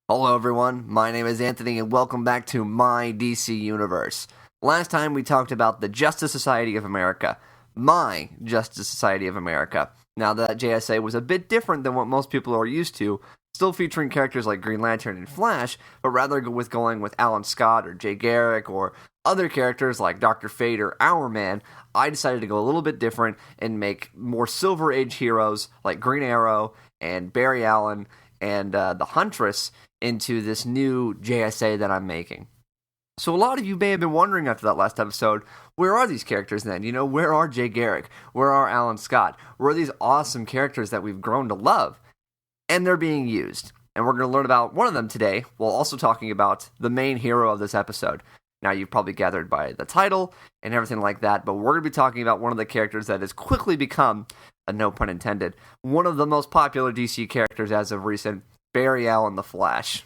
Hello, everyone. My name is Anthony, and welcome back to My DC Universe. Last time we talked about the Justice Society of America, My Justice Society of America. Now, that JSA was a bit different than what most people are used to, still featuring characters like Green Lantern and Flash, but rather going with Alan Scott or Jay Garrick or other characters like Dr. Fate or Hourman. I decided to go a little bit different and make more Silver Age heroes like Green Arrow and Barry Allen and the Huntress into this new JSA that I'm making. So a lot of you may have been wondering after that last episode, where are these characters then? You know, where are Jay Garrick? Where are Alan Scott? Where are these awesome characters that we've grown to love? And they're being used. And we're going to learn about one of them today, while also talking about the main hero of this episode. Now, you've probably gathered by the title and everything like that, but we're going to be talking about one of the characters that has quickly become, no pun intended, one of the most popular DC characters as of recent, Barry Allen the Flash.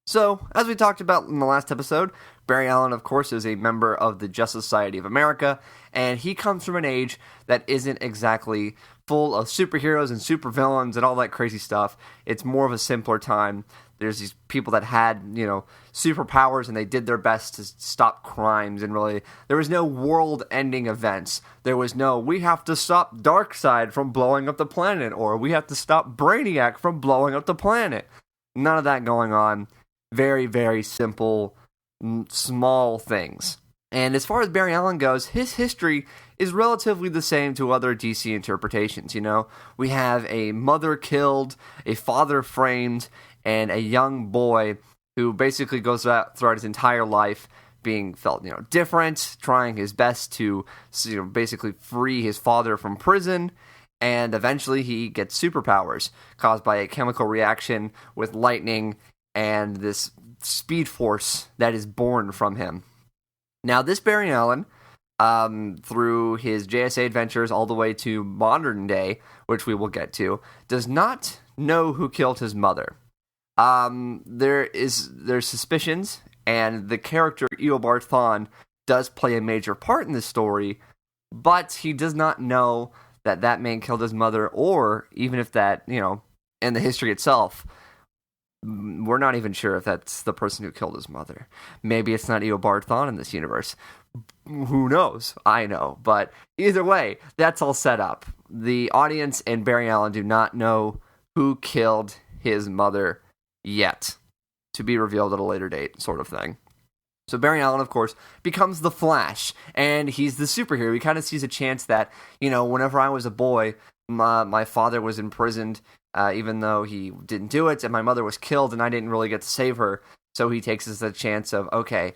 So, as we talked about in the last episode, Barry Allen, of course, is a member of the Justice Society of America, and he comes from an age that isn't exactly full of superheroes and supervillains and all that crazy stuff. It's more of a simpler time. There's these people that had, superpowers, and they did their best to stop crimes, and really, there was no world-ending events. There was no, we have to stop Darkseid from blowing up the planet, or we have to stop Brainiac from blowing up the planet. None of that going on. Very, very simple, small things. And as far as Barry Allen goes, his history is relatively the same to other DC interpretations, We have a mother killed, a father framed, and a young boy who basically goes out throughout his entire life being felt, different, trying his best to, basically free his father from prison, and eventually he gets superpowers caused by a chemical reaction with lightning and this speed force that is born from him. Now, this Barry Allen, through his JSA adventures all the way to modern day, which we will get to, does not know who killed his mother. There's suspicions, and the character Eobard Thawne does play a major part in the story, but he does not know that man killed his mother, or even if that, in the history itself, we're not even sure if that's the person who killed his mother. Maybe it's not Eobard Thawne in this universe. Who knows? I know. But either way, that's all set up. The audience and Barry Allen do not know who killed his mother yet. To be revealed at a later date, sort of thing. So Barry Allen, of course, becomes the Flash, and he's the superhero. He kind of sees a chance that, whenever I was a boy, my father was imprisoned, even though he didn't do it, and my mother was killed, and I didn't really get to save her. So he takes this as a chance of, okay,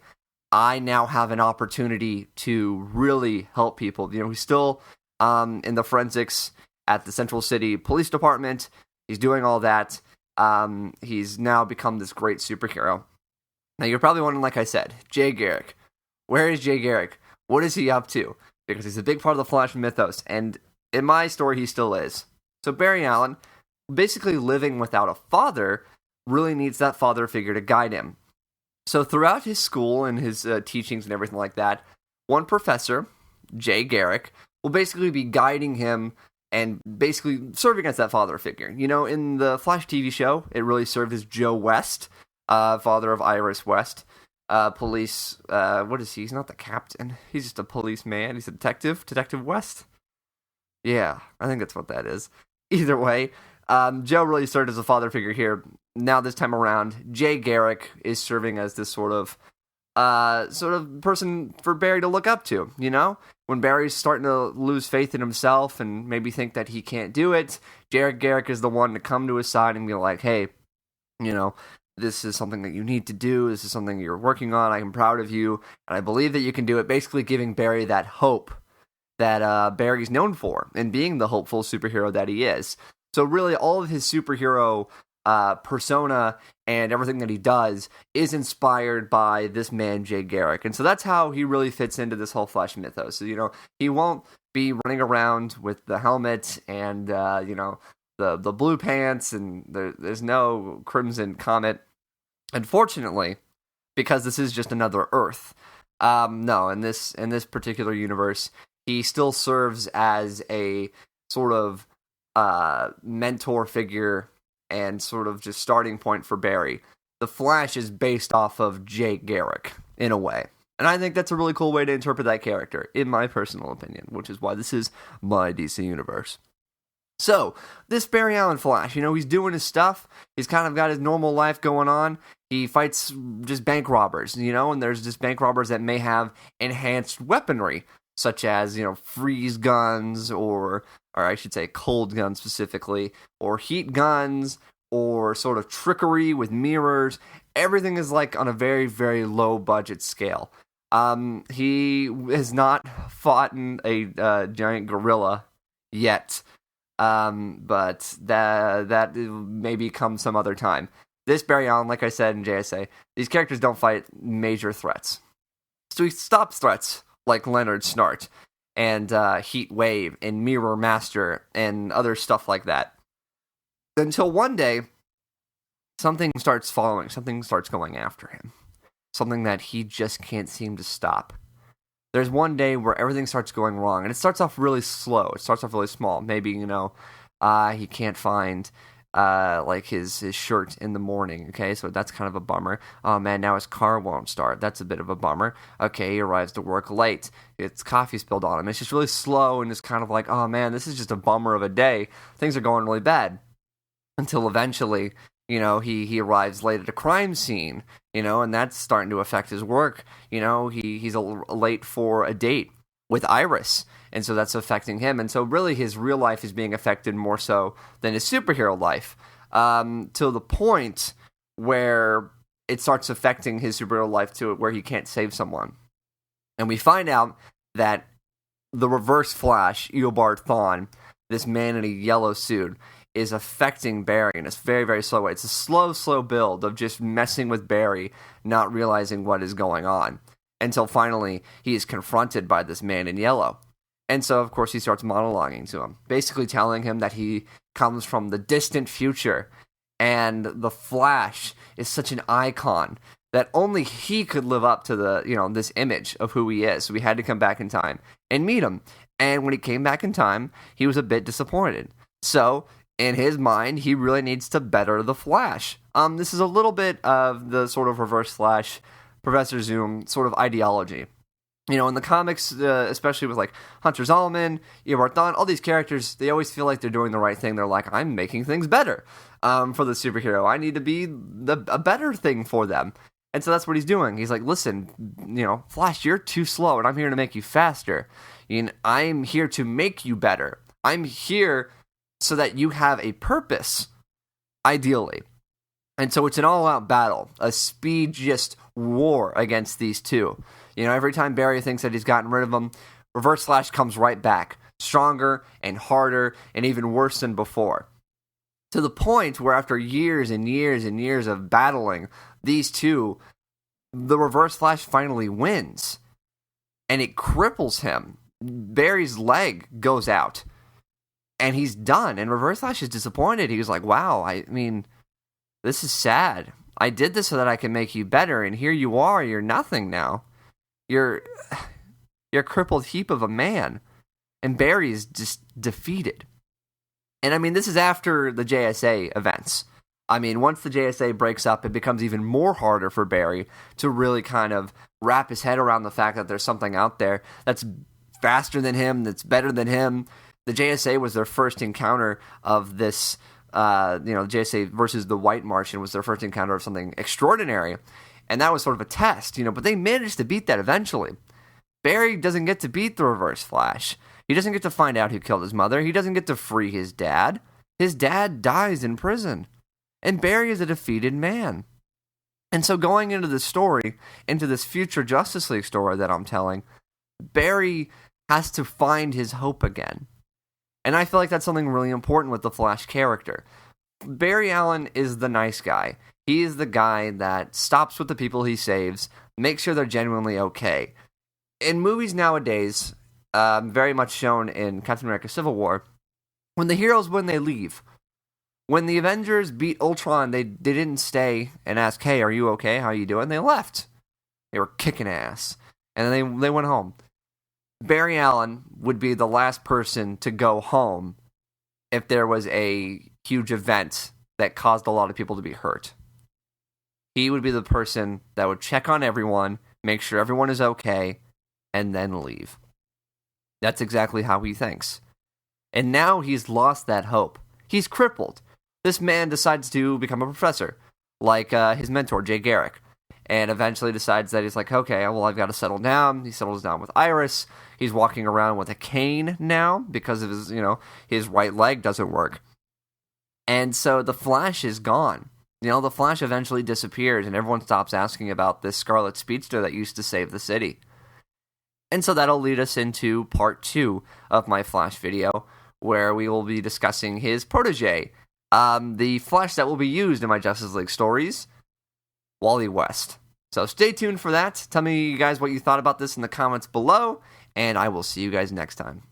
I now have an opportunity to really help people. He's still in the forensics at the Central City Police Department. He's doing all that. He's now become this great superhero. Now, you're probably wondering, like I said, Jay Garrick. Where is Jay Garrick? What is he up to? Because he's a big part of the Flash mythos, and in my story, he still is. So Barry Allen, basically living without a father, really needs that father figure to guide him. So throughout his school and his teachings and everything like that, one professor, Jay Garrick, will basically be guiding him and basically serving as that father figure. In the Flash TV show, it really served as Joe West, father of Iris West, police, what is he? He's not the captain. He's just a policeman. He's a detective. Detective West? Yeah, I think that's what that is. Either way, Joe really served as a father figure here. Now this time around, Jay Garrick is serving as this sort of person for Barry to look up to, When Barry's starting to lose faith in himself and maybe think that he can't do it, Jay Garrick is the one to come to his side and be like, hey, this is something that you need to do. This is something you're working on. I am proud of you, and I believe that you can do it. Basically giving Barry that hope that Barry's known for, and being the hopeful superhero that he is. So really, all of his superhero persona and everything that he does is inspired by this man, Jay Garrick. And so that's how he really fits into this whole Flash mythos. So, he won't be running around with the helmet and, the blue pants, and there's no Crimson Comet. Unfortunately, because this is just another Earth. No, in this particular universe, he still serves as a sort of mentor figure and sort of just starting point for Barry. The Flash is based off of Jay Garrick, in a way. And I think that's a really cool way to interpret that character, in my personal opinion, which is why this is my DC Universe. So, this Barry Allen Flash, he's doing his stuff. He's kind of got his normal life going on. He fights just bank robbers, and there's just bank robbers that may have enhanced weaponry, such as, freeze guns, or I should say cold guns specifically, or heat guns, or sort of trickery with mirrors. Everything is like on a very, very low budget scale. He has not fought in a giant gorilla yet. But that maybe come some other time. This Barry Allen, like I said in JSA, these characters don't fight major threats. So he stops threats like Leonard Snart and Heat Wave and Mirror Master and other stuff like that. Until one day, something starts following, something starts going after him. Something that he just can't seem to stop. There's one day where everything starts going wrong, and it starts off really slow. It starts off really small. Maybe, he can't find, his shirt in the morning, okay? So that's kind of a bummer. Oh, man, now his car won't start. That's a bit of a bummer. Okay, he arrives to work late. It's coffee spilled on him. It's just really slow, and it's kind of like, oh, man, this is just a bummer of a day. Things are going really bad. Until eventually, he arrives late at a crime scene, and that's starting to affect his work. He's late for a date with Iris, and so that's affecting him. And so really his real life is being affected more so than his superhero life, to the point where it starts affecting his superhero life to where he can't save someone. And we find out that the Reverse Flash, Eobard Thawne, this man in a yellow suit, is affecting Barry in a very, very slow way. It's a slow build of just messing with Barry, not realizing what is going on, until finally he is confronted by this man in yellow. And so, of course, he starts monologuing to him, basically telling him that he comes from the distant future, and the Flash is such an icon that only he could live up to this image of who he is. So we had to come back in time and meet him. And when he came back in time, he was a bit disappointed. So in his mind, he really needs to better the Flash. This is a little bit of the sort of Reverse Flash, Professor Zoom sort of ideology. In the comics, especially with like Hunter Zolomon, Eobard Thawne, all these characters, they always feel like they're doing the right thing. They're like, I'm making things better for the superhero. I need to be a better thing for them. And so that's what he's doing. He's like, listen, Flash, you're too slow, and I'm here to make you faster. I'm here to make you better. I'm here so that you have a purpose, ideally. And so it's an all-out battle, a speed just war against these two. Every time Barry thinks that he's gotten rid of them, Reverse Flash comes right back, stronger and harder and even worse than before. To the point where after years and years and years of battling these two, the Reverse Flash finally wins. And it cripples him. Barry's leg goes out. And he's done. And Reverse Flash is disappointed. He was like, wow, this is sad. I did this so that I can make you better. And here you are. You're nothing now. You're a crippled heap of a man. And Barry is just defeated. And this is after the JSA events. Once the JSA breaks up, it becomes even more harder for Barry to really kind of wrap his head around the fact that there's something out there that's faster than him, that's better than him. The JSA was their first encounter of this, JSA versus the White Martian was their first encounter of something extraordinary. And that was sort of a test, but they managed to beat that eventually. Barry doesn't get to beat the Reverse Flash. He doesn't get to find out who killed his mother. He doesn't get to free his dad. His dad dies in prison. And Barry is a defeated man. And so going into the story, into this future Justice League story that I'm telling, Barry has to find his hope again. And I feel like that's something really important with the Flash character. Barry Allen is the nice guy. He is the guy that stops with the people he saves, makes sure they're genuinely okay. In movies nowadays, very much shown in Captain America Civil War, when the heroes, when they leave, when the Avengers beat Ultron, they didn't stay and ask, hey, are you okay? How are you doing? They left. They were kicking ass. And then they went home. Barry Allen would be the last person to go home if there was a huge event that caused a lot of people to be hurt. He would be the person that would check on everyone, make sure everyone is okay, and then leave. That's exactly how he thinks. And now he's lost that hope. He's crippled. This man decides to become a professor, like his mentor, Jay Garrick, and eventually decides that he's like, okay, well, I've got to settle down. He settles down with Iris. He's walking around with a cane now because of his right leg doesn't work. And so the Flash is gone. The Flash eventually disappears, and everyone stops asking about this Scarlet Speedster that used to save the city. And so that'll lead us into part 2 of my Flash video, where we will be discussing his protege, the Flash that will be used in my Justice League stories, Wally West. So stay tuned for that. Tell me, you guys, what you thought about this in the comments below, and I will see you guys next time.